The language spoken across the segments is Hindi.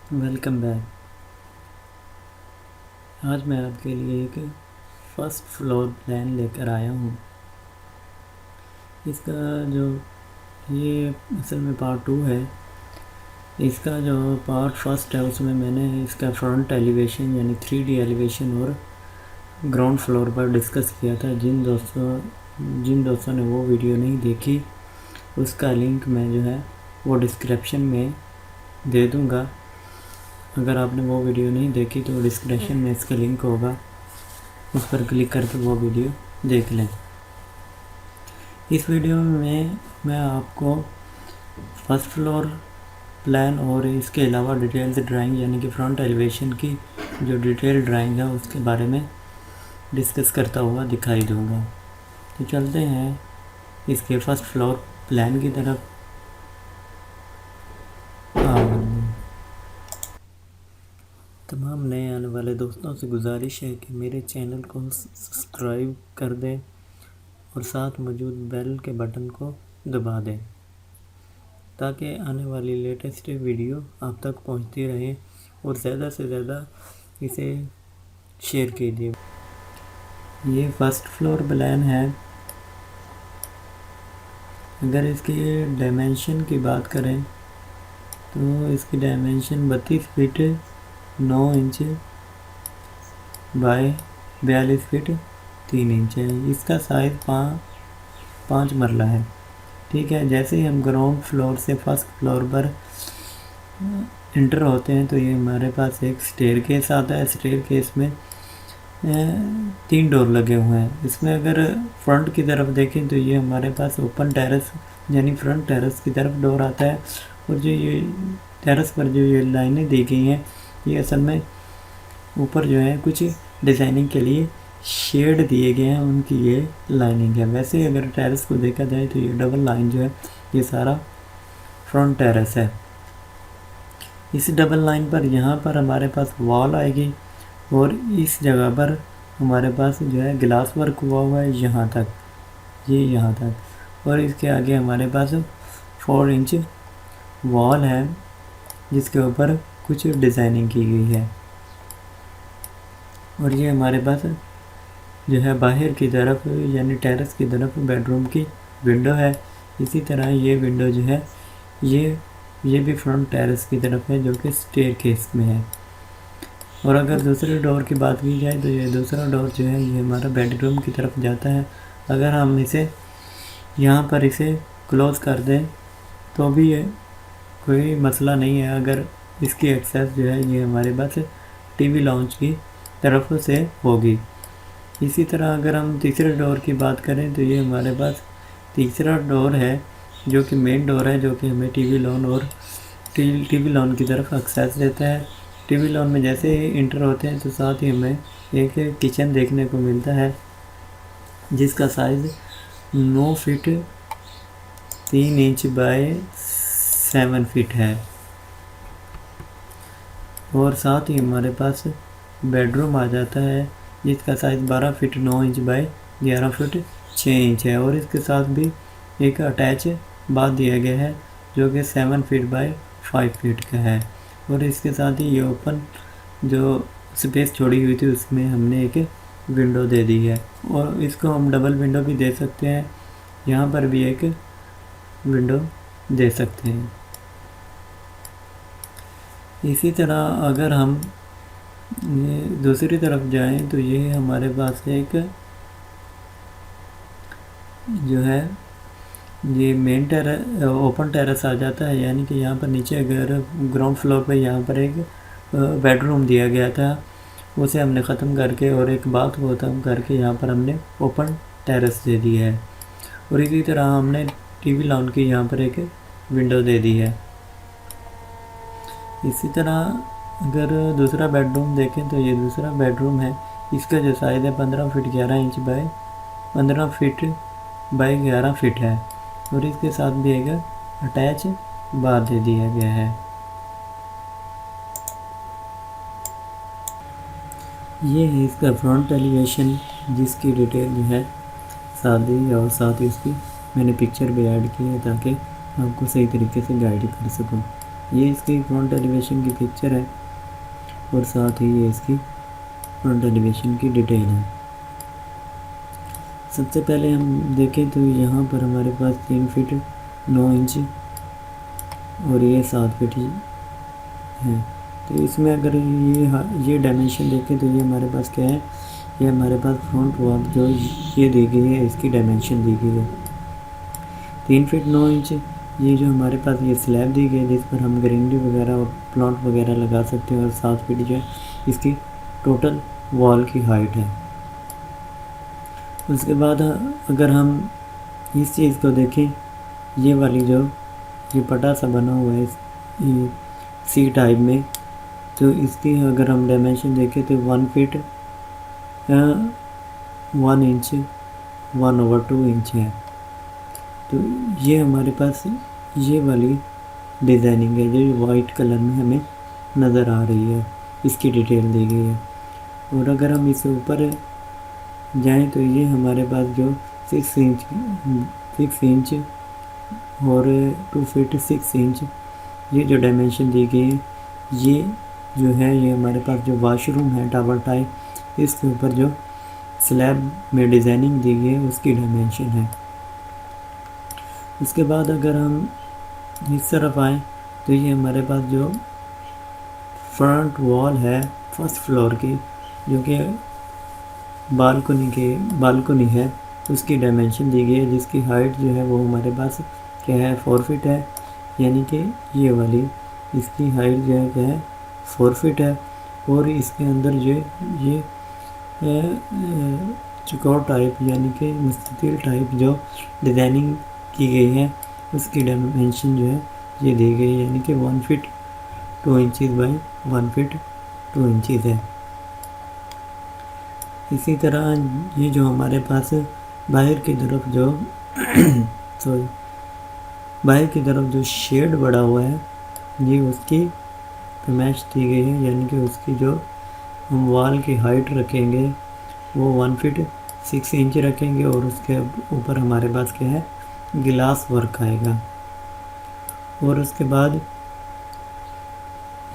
Welcome back. आज मैं आपके लिए एक फर्स्ट फ्लोर प्लान लेकर आया हूँ। इसका जो ये असल में पार्ट 2 है। इसका जो पार्ट फर्स्ट है उसमें मैंने इसका फ्रंट एलिवेशन यानी 3D एलिवेशन और ग्राउंड फ्लोर पर डिस्कस किया था। जिन दोस्तों ने वो वीडियो नहीं देखी उसका लिंक मैं जो है वो डिस्क्रिप्शन में दे दूँगा। अगर आपने वो वीडियो नहीं देखी तो डिस्क्रिप्शन में इसका लिंक होगा, उस पर क्लिक करके वो वीडियो देख लें। इस वीडियो में मैं आपको फर्स्ट फ्लोर प्लान और इसके अलावा डिटेल्स ड्राइंग यानी कि फ्रंट एलिवेशन की जो डिटेल ड्राइंग है उसके बारे में डिस्कस करता हुआ दिखाई दूंगा। तो चलते हैं इसके फर्स्ट फ्लोर प्लान की तरफ। तमाम नए आने वाले दोस्तों से गुजारिश है कि मेरे चैनल को सब्सक्राइब कर दें और साथ मौजूद बेल के बटन को दबा दें ताकि आने वाली लेटेस्ट वीडियो आप तक पहुंचती रहे और ज़्यादा से ज़्यादा इसे शेयर कीजिए। ये फर्स्ट फ्लोर प्लान है। अगर इसके डायमेंशन की बात करें तो इसकी dimension 32 feet 9 inch by 42 feet 3 inch है। इसका साइज़ 5 मरला है। ठीक है, जैसे ही हम ग्राउंड फ्लोर से फर्स्ट फ्लोर पर इंटर होते हैं तो ये हमारे पास एक स्टेयरकेस आता है। स्टेयरकेस में 3 डोर लगे हुए हैं। इसमें अगर फ्रंट की तरफ देखें तो ये हमारे पास ओपन टेरेस यानी फ्रंट टेरेस की तरफ डोर आता है। और जो ये टेरेस पर जो ये लाइनें दी गई हैं ये असल में ऊपर जो है कुछ डिज़ाइनिंग के लिए शेड दिए गए हैं, उनकी ये लाइनिंग है। वैसे अगर टेरेस को देखा जाए तो ये डबल लाइन जो है ये सारा फ्रंट टेरेस है। इस डबल लाइन पर यहाँ पर हमारे पास वॉल आएगी और इस जगह पर हमारे पास जो है ग्लास वर्क हुआ है यहाँ तक, ये यहाँ तक। और इसके आगे हमारे पास 4 इंच वॉल है जिसके ऊपर कुछ डिज़ाइनिंग की गई है। और ये हमारे पास जो है बाहर की तरफ यानी टेरेस की तरफ बेडरूम की विंडो है। इसी तरह ये विंडो जो है ये भी फ्रंट टेरेस की तरफ है जो कि स्टेयरकेस में है। और अगर दूसरे डोर की बात की जाए तो ये दूसरा डोर जो है ये हमारा बेडरूम की तरफ जाता है। अगर हम इसे यहाँ पर इसे क्लोज़ कर दें तो भी ये कोई मसला नहीं है। अगर इसकी एक्सेस जो है ये हमारे पास टीवी लाउंज की तरफ से होगी। इसी तरह अगर हम तीसरे डोर की बात करें तो ये हमारे पास तीसरा डोर है जो कि मेन डोर है, जो कि हमें टीवी लॉन और टीवी लॉन की तरफ एक्सेस देता है। टीवी लॉन में जैसे ही इंटर होते हैं तो साथ ही हमें एक किचन देखने को मिलता है जिसका size 9 feet 3 inch by 7 feet है। और साथ ही हमारे पास बेडरूम आ जाता है जिसका size 12 feet 9 inch by 11 feet 6 inch है। और इसके साथ भी एक अटैच बाथ दिया गया है जो कि 7 फीट बाय 5 फीट का है। और इसके साथ ही ये ओपन जो स्पेस छोड़ी हुई थी उसमें हमने एक विंडो दे दी है और इसको हम डबल विंडो भी दे सकते हैं। यहाँ पर भी एक विंडो दे सकते हैं। इसी तरह अगर हम ये दूसरी तरफ जाएं तो ये हमारे पास एक जो है ये मेन टेरेस ओपन टेरेस आ जाता है। यानी कि यहाँ पर नीचे अगर ग्राउंड फ्लोर पर यहाँ पर एक बेडरूम दिया गया था उसे हमने ख़त्म करके और एक बाथ को ख़त्म करके यहाँ पर हमने ओपन टेरेस दे दी है। और इसी तरह हमने टीवी लॉन की यहाँ पर एक विंडो दे दी है। इसी तरह अगर दूसरा बेडरूम देखें तो ये दूसरा बेडरूम है। इसका जो साइज़ है 15 feet 11 inch by 15 feet by 11 feet है। और इसके साथ भी एक अटैच बाथ दे दिया गया है। ये है इसका फ्रंट एलिवेशन जिसकी डिटेल जो है साथ दी और साथ ही उसकी मैंने पिक्चर भी ऐड की है ताकि आपको सही तरीके से गाइड कर सकूं। ये इसकी फ्रंट एलिवेशन की पिक्चर है और साथ ही ये इसकी फ्रंट एलिवेशन की डिटेल है। सबसे पहले हम देखें तो यहाँ पर हमारे पास 3 फीट 9 इंच और ये 7 फीट है। तो इसमें अगर ये डायमेंशन देखें तो ये हमारे पास क्या है, ये हमारे पास फ्रंट वॉल जो ये दी गई है इसकी डायमेंशन दी गई है 3 फीट 9 इंच। ये जो हमारे पास ये स्लैब दी गई है जिस पर हम ग्रीनरी वगैरह और प्लांट वगैरह लगा सकते हैं और 7 फीट जो है इसकी टोटल वॉल की हाइट है। उसके बाद अगर हम इस चीज़ को देखें, ये वाली जो ये पटा सा बना हुआ है ये सी टाइप में, तो इसकी अगर हम डायमेंशन देखें तो 1 फीट 1 इंच 1/2 इंच है। तो ये हमारे पास ये वाली डिज़ाइनिंग है जो वाइट कलर में हमें नज़र आ रही है, इसकी डिटेल दी गई है। और अगर हम इससे ऊपर जाएं तो ये हमारे पास जो 6 इंच और 2 फीट 6 इंच ये जो डायमेंशन दी गई है, ये जो है ये हमारे पास जो वॉशरूम है टावर टाइप, इसके ऊपर जो स्लैब में डिज़ाइनिंग दी गई है उसकी डायमेंशन है। उसके बाद अगर हम इस तरफ आएँ तो ये हमारे पास जो फ्रंट वॉल है फर्स्ट फ्लोर की, जो कि बालकनी है, उसकी डायमेंशन दी गई है जिसकी हाइट जो है वो हमारे पास क्या है 4 फीट है। यानी कि ये वाली इसकी हाइट जो है क्या है 4 फीट है। और इसके अंदर जो ये चौकोर टाइप यानी कि मुस्ततिल टाइप जो डिज़ाइनिंग की गई है उसकी डायमेंशन जो है ये दी गई है, यानी कि 1 feet 2 inches by 1 feet 2 inches है। इसी तरह ये जो हमारे पास बाहर की तरफ जो बाहर की तरफ जो शेड बड़ा हुआ है ये उसकी मैच दी गई है, यानी कि उसकी जो हम वॉल की हाइट रखेंगे वो 1 फीट 6 इंच रखेंगे और उसके ऊपर हमारे पास क्या है गिलास वर्क आएगा। और उसके बाद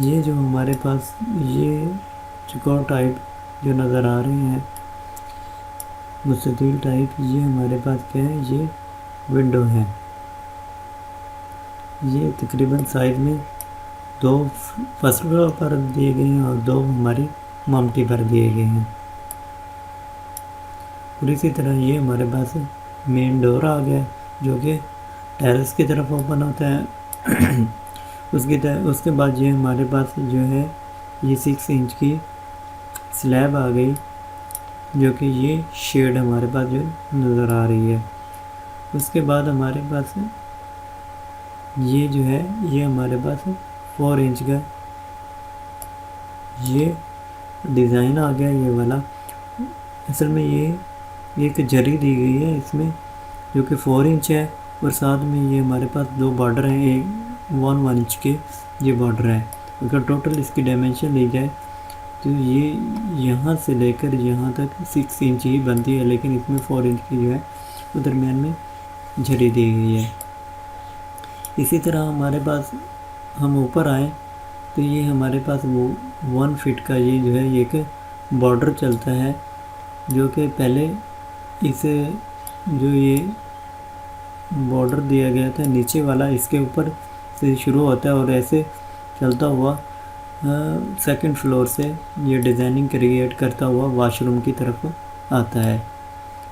ये जो हमारे पास ये चौकोर टाइप जो नज़र आ रहे हैं मुस्ततिल टाइप, ये हमारे पास क्या है ये विंडो है। ये तकरीबन साइड में 2 फर्स्ट फ्लोर पर दिए गए हैं और 2 हमारी ममटी पर दिए गए हैं। और इसी तरह ये हमारे पास मेन डोर आ गया जो कि टेरेस की तरफ ओपन होता है। उसके बाद ये हमारे पास जो है ये 6 इंच की स्लैब आ गई जो कि ये शेड हमारे पास जो नज़र आ रही है। उसके बाद हमारे पास ये जो है ये हमारे पास 4 इंच का ये डिज़ाइन आ गया ये वाला। असल में ये एक जरी दी गई है इसमें जो कि 4 इंच है और साथ में ये हमारे पास 2 बॉर्डर हैं, एक 1 इंच के ये बॉर्डर है। अगर टोटल इसकी डायमेंशन ली जाए तो ये यहाँ से लेकर यहाँ तक 6 इंच ही बनती है, लेकिन इसमें 4 इंच की जो है वो दरमियान में झरी दी गई है। इसी तरह हमारे पास हम ऊपर आए तो ये हमारे पास वो 1 फीट का ये जो है एक बॉर्डर चलता है जो कि पहले इसे जो ये बॉर्डर दिया गया था नीचे वाला इसके ऊपर से शुरू होता है और ऐसे चलता हुआ सेकंड फ्लोर से ये डिज़ाइनिंग क्रिएट करता हुआ वॉशरूम की तरफ आता है।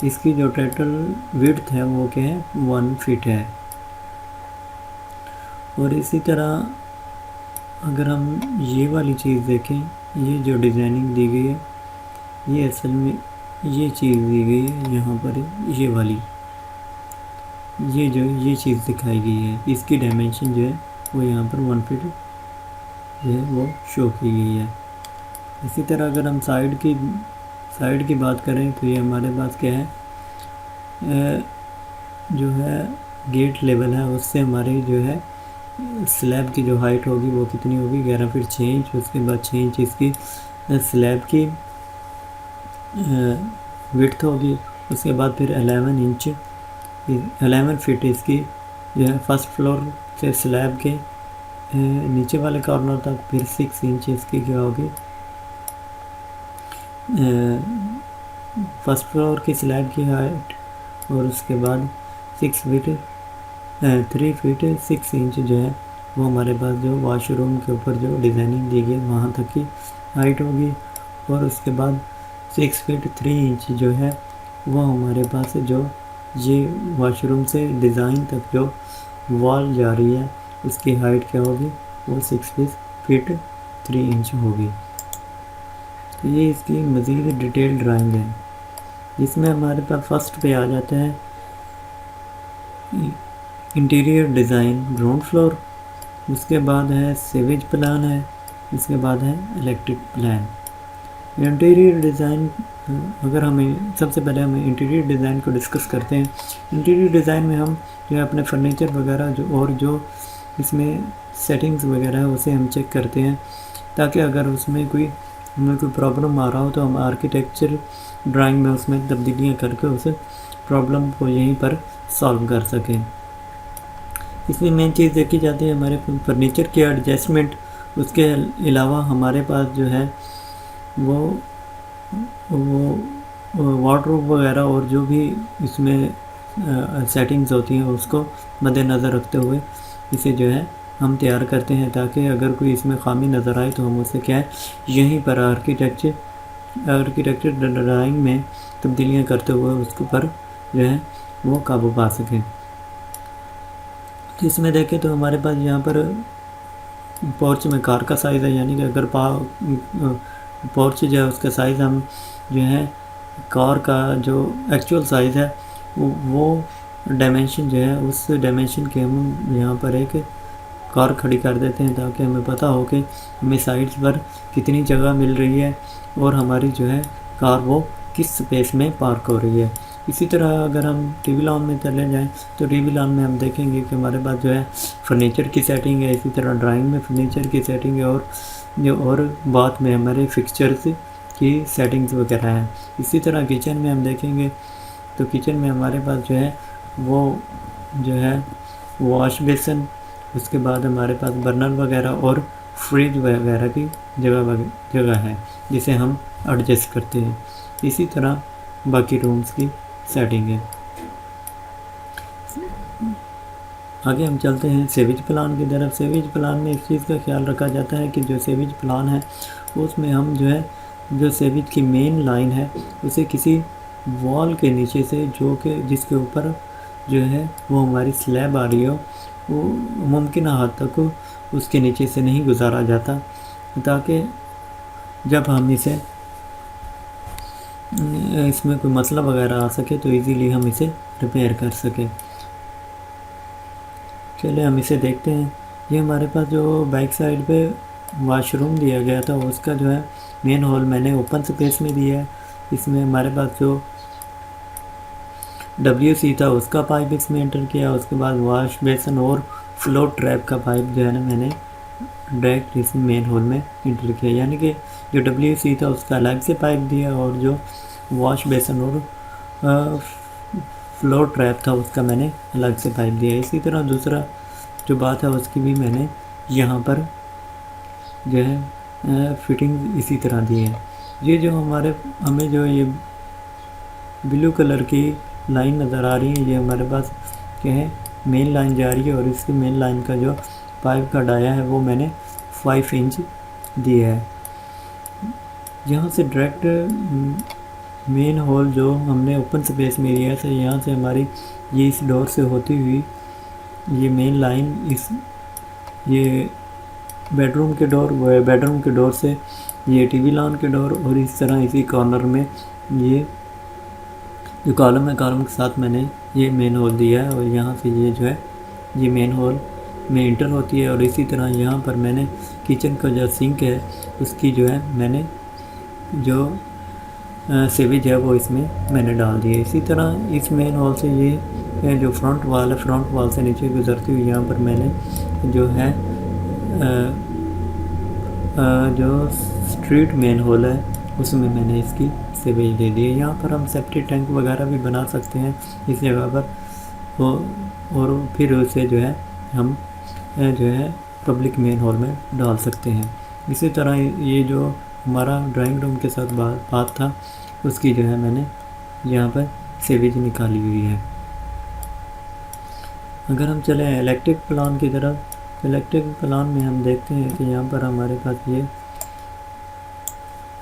इसकी जो टोटल विड्थ है वो क्या है 1 फीट है। और इसी तरह अगर हम ये वाली चीज़ देखें, ये जो डिज़ाइनिंग दी गई है ये असल में ये चीज़ दी गई है यहाँ पर, ये वाली ये चीज़ दिखाई गई है, इसकी डायमेंशन जो है वो यहाँ पर 1 फीट जो है वो शो की गई है। इसी तरह अगर हम साइड की बात करें तो ये हमारे पास क्या है जो है गेट लेवल है उससे हमारी जो है स्लैब की जो हाइट होगी वो कितनी होगी 11 फीट 6 इंच। उसके बाद 6 इंच इसकी स्लैब की विड्थ होगी। उसके बाद फिर 11 फीट इसकी जो है फर्स्ट फ्लोर से स्लैब के नीचे वाले कॉर्नर तक, फिर 6 इंच इसकी क्या होगी, फर्स्ट फ्लोर की स्लैब की हाइट, और उसके बाद 3 फीट 6 इंच जो है वो हमारे पास जो वॉशरूम के ऊपर जो डिज़ाइनिंग दी गई वहाँ तक की हाइट होगी। और उसके बाद 6 फीट 3 इंच जो है वो हमारे पास जो ये वॉशरूम से डिज़ाइन तक जो वॉल जा रही है उसकी हाइट क्या होगी, वो 6 फीट 3 इंच होगी। तो ये इसकी मज़ीद डिटेल ड्राइंग है। इसमें हमारे पास फर्स्ट पे आ जाता है इंटीरियर डिज़ाइन ग्राउंड फ्लोर, उसके बाद है सीवेज प्लान है, इसके बाद है इलेक्ट्रिक प्लान। इंटीरियर डिज़ाइन, अगर हमें सबसे पहले हमें इंटीरियर डिज़ाइन को डिस्कस करते हैं। इंटीरियर डिज़ाइन में हम जो है अपने फर्नीचर वगैरह जो और जो इसमें सेटिंग्स वगैरह है उसे हम चेक करते हैं, ताकि अगर उसमें हमें कोई प्रॉब्लम आ रहा हो तो हम आर्किटेक्चर ड्राइंग में उसमें तब्दीलियाँ करके उस प्रॉब्लम को यहीं पर सॉल्व कर सकें। इसमें मेन चीज़ देखी जाती है हमारे फर्नीचर के एडजस्टमेंट। उसके अलावा हमारे पास जो है वो वार्डरोब वगैरह और जो भी इसमें सेटिंग्स होती हैं उसको मद्देनज़र रखते हुए इसे जो है हम तैयार करते हैं, ताकि अगर कोई इसमें खामी नज़र आए तो हम उसे क्या है यहीं पर आर्किटेक्चर ड्राइंग में तब्दीलियाँ करते हुए उसके ऊपर जो है वो काबू पा सकें। तो इसमें देखें तो हमारे पास यहाँ पर पोर्च में कार का साइज़ है, यानी कि अगर पोर्च जो है उसका साइज़ हम जो है कार का जो एक्चुअल साइज़ है वो डायमेंशन जो है उस डायमेंशन के हम यहाँ पर एक कार खड़ी कर देते हैं, ताकि हमें पता हो कि हमें साइड्स पर कितनी जगह मिल रही है और हमारी जो है कार वो किस स्पेस में पार्क हो रही है। इसी तरह अगर हम टीवी लॉन में चले जाएं तो टीवी लॉन में हम देखेंगे कि हमारे पास जो है फर्नीचर की सेटिंग है, इसी तरह ड्राइंग में फर्नीचर की सेटिंग है, और बात में हमारे फिक्सचर्स की सेटिंग्स वगैरह हैं। इसी तरह किचन में हम देखेंगे तो किचन में हमारे पास जो है वो जो है वॉश बेसन, उसके बाद हमारे पास बर्नर वगैरह और फ्रिज वगैरह की जगह है जिसे हम एडजस्ट करते हैं। इसी तरह बाकी रूम्स की सेटिंग है। आगे हम चलते हैं सेवेज प्लान की तरफ। सेवेज प्लान में इस चीज़ का ख्याल रखा जाता है कि जो सेवेज प्लान है उसमें हम जो है जो सेवेज की मेन लाइन है उसे किसी वॉल के नीचे से जिसके ऊपर जो है वो हमारी स्लैब आ रही हो वो मुमकिन हद तक उसके नीचे से नहीं गुजारा जाता, ताकि जब हम इसमें कोई मसला वगैरह आ सके तो इजीली हम इसे रिपेयर कर सकें। चलिए हम इसे देखते हैं। ये हमारे पास जो बैक साइड पे वॉशरूम दिया गया था उसका जो है मेन हॉल मैंने ओपन स्पेस में दिया है। इसमें हमारे पास जो WC था उसका पाइप इसमें एंटर किया, उसके बाद वॉश बेसन और फ्लोर ट्रैप का पाइप जो है ना मैंने डायरेक्ट इस मेन होल में एंटर किया, यानी कि जो WC था उसका अलग से पाइप दिया और जो वॉश बेसन और फ्लोर ट्रैप था उसका मैंने अलग से पाइप दिया। इसी तरह दूसरा जो बात है उसकी भी मैंने यहाँ पर जो है फिटिंग इसी तरह दी है। ये जो हमें जो ये ब्लू कलर की लाइन नज़र आ रही है ये हमारे पास क्या है मेन लाइन जा रही है, और इसकी मेन लाइन का जो पाइप का डाया है वो मैंने 5 इंच दिया है। यहाँ से डायरेक्ट मेन हॉल जो हमने ओपन स्पेस में लिया था यहाँ से हमारी ये इस डोर से होती हुई ये मेन लाइन ये बेडरूम के डोर से ये टीवी लॉन के डोर, और इस तरह इसी कॉर्नर में ये जो कॉलम है कॉलम के साथ मैंने ये मेन हॉल दिया है, और यहाँ से ये जो है ये मेन हॉल में इंटर होती है। और इसी तरह यहाँ पर मैंने किचन का जो सिंक है उसकी जो है मैंने जो सेवेज है वो इसमें मैंने डाल दिया। इसी तरह इस मेन हॉल से ये जो फ्रंट वाल से नीचे गुजरती हुई यहाँ पर मैंने जो है जो स्ट्रीट मेन हॉल है उसमें मैंने इसकी सेवेज दे दी है। यहाँ पर हम सेप्टिक टैंक वगैरह भी बना सकते हैं इस जगह पर, और फिर उसे जो है हम जो है पब्लिक मेन हॉल में डाल सकते हैं। इसी तरह ये जो हमारा ड्राइंग रूम के साथ बात था उसकी जो है मैंने यहाँ पर सेवेज निकाली हुई है। अगर हम चले इलेक्ट्रिक प्लान की तरफ, तो इलेक्ट्रिक प्लान में हम देखते हैं कि यहाँ पर हमारे पास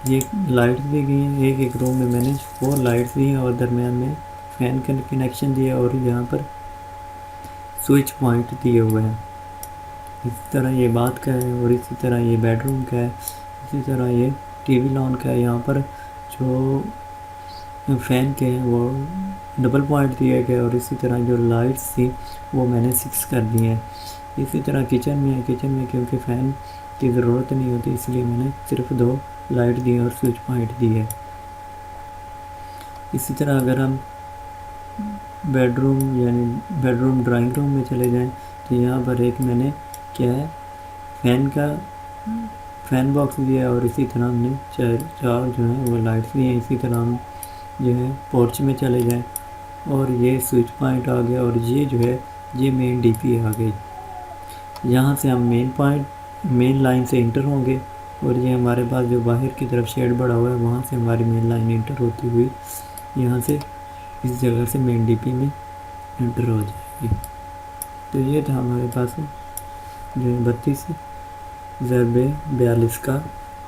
ये लाइट्स दी गई हैं। एक रूम में मैंने 4 लाइट्स दी हैं और दरमियान में फैन का कनेक्शन दिया और यहाँ पर स्विच पॉइंट दिए हुए हैं। इसी तरह ये बात का है और इसी तरह ये बेडरूम का है, इसी तरह ये टीवी लॉन का है। यहाँ पर जो फ़ैन के हैं वो डबल पॉइंट दिए गए और इसी तरह जो लाइट्स थी वो मैंने 6 कर दी हैं। इसी तरह किचन में क्योंकि फ़ैन की ज़रूरत नहीं होती इसलिए मैंने सिर्फ 2 लाइट दी और स्विच पॉइंट दी है। इसी तरह अगर हम बेडरूम ड्राइंग रूम में चले जाएं तो यहाँ पर एक मैंने क्या है फ़ैन बॉक्स दिया और इसी तरह हमने चार जो है वो लाइट्स दी हैं। इसी तरह हम जो है पोर्च में चले जाएं और ये स्विच पॉइंट आ गया और ये जो है ये मेन डीपी आ गई। यहाँ से हम मेन लाइन से इंटर होंगे और ये हमारे पास जो बाहर की तरफ शेड बड़ा हुआ है वहाँ से हमारी मेन लाइन इंटर होती हुई यहाँ से इस जगह से मेन डीपी में इंटर हो जाएगी। तो ये था हमारे पास जो 32/42 का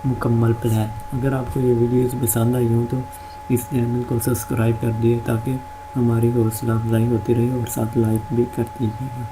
मुकम्मल प्लान। अगर आपको ये वीडियोस पसंद आई हो तो इस चैनल को सब्सक्राइब कर दिए ताकि हमारी हौसला अफजाई होती रहे और साथ लाइक भी कर दीजिएगा।